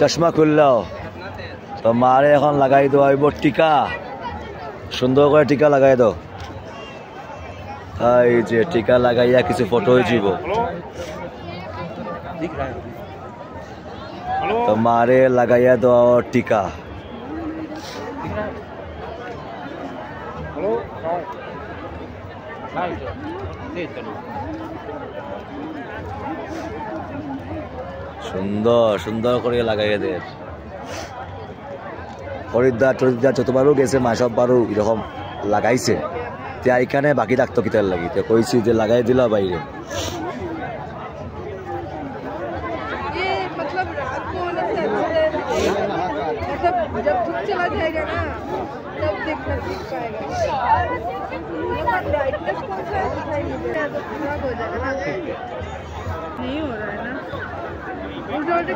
চশমা খুললো তো মারে এখন লাগাই দেওয়া হইব টিকা সুন্দর করে টিকা লাগাই দাও এই যে টিকা লাগাইয়া কিছু ফটো হইব তো মারে লাগাইয়া দেওয়া টিকা সুন্দর সুন্দর করে লাগাইয়া দে হরিদ্বার টরিদ্বার যতবারও গেছে মা সববারও এরকম লাগাইছে এখানে বাকি থাকতো কিতার লাগি কইছি যে লাগাই দিল বাইরে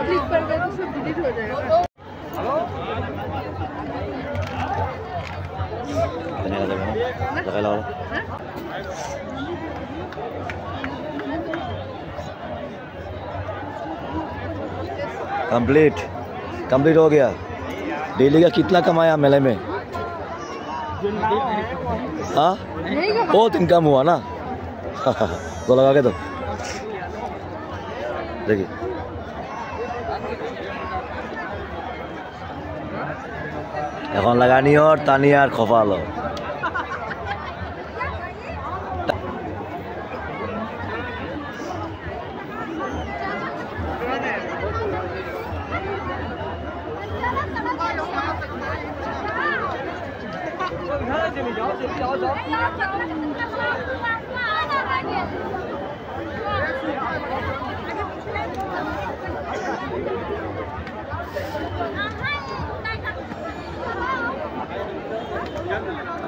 क्लिक कर गए तो सब डिलीट हो जाएगा कंप्लीट कंप्लीट हो गया डेली का कितना कमाया मेले में हाँ बहुत इनकम हुआ ना तो लगा के तो देखिए এখন লাগানিওর তানিয়ার খফালো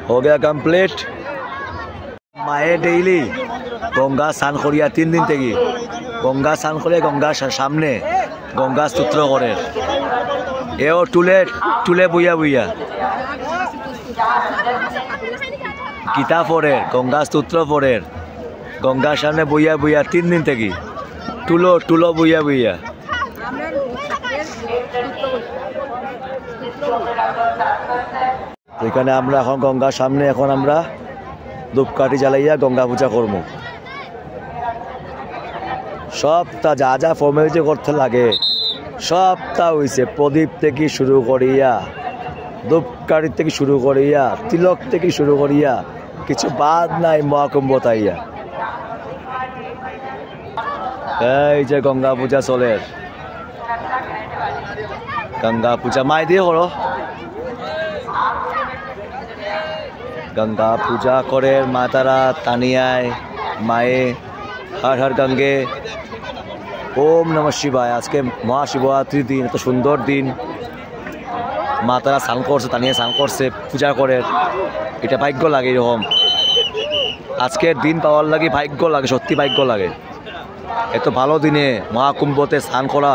हो गया कंप्लीट माए डेली गंगा स्नान करिया 3 दिन থেকে गंगा स्नान করে गंगा सामने गंगा सूत्र करे एओ टुले टुले बुया बुया गीता पढ़े गंगा सूत्र पढ़े गंगा सामने बुया बुया 3 दिन থেকে टुलो टुलो बुया बुया এখানে আমরা এখন গঙ্গার সামনে এখন আমরা ধূপকাঠি জ্বালাইয়া গঙ্গা পূজা করব সবটা যা যা ফর্মালিটি করতে লাগে সবটা হইছে প্রদীপ থেকে শুরু করিয়া ধূপকাঠি থেকে শুরু করিয়া তিলক থেকে শুরু করিয়া কিছু বাদ নাই মহাকুম্ভ তাইয়া এই যে গঙ্গা পূজা চলে গঙ্গা পূজা মাই দিয়ে করো गंगा पूजा करे मातारा तानियाय माए हर हर गंगे ओम नमः शिवाय आज के महाशिवरात्रि दिन तो सुंदर दिन मातारा स्नान करছে तानिया स्नान करছে पूजा करे এটা ভাগ্য লাগে এরকম আজকের দিন পাওয়ার লাগে ভাগ্য লাগে সত্যি ভাগ্য লাগে এত ভালো দিনে মহাকুম্ভতে স্নান করা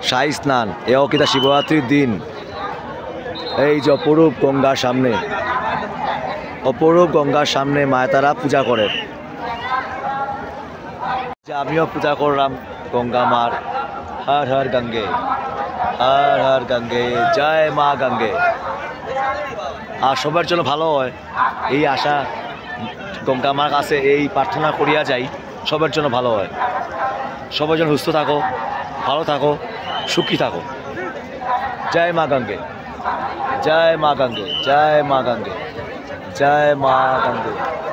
শাহী স্নান এও কিটা শিবরাত্রির দিন এই যে অপরূপ গঙ্গার সামনে অপরূপ গঙ্গার সামনে মাতারা পূজা করে যে আমিও পূজা করলাম গঙ্গা মার হর হর গঙ্গে জয় মা গঙ্গে আর সবার জন্য ভালো হয় এই আশা গঙ্গা মার কাছে এই প্রার্থনা করিয়া যাই সবার জন্য ভালো হয় সবার জন্য সুস্থ থাকো ভালো থাকো সুখী থাকো জয় মা গঙ্গে जय माँ गंगे जय माँ गंगे जय माँ गंगे।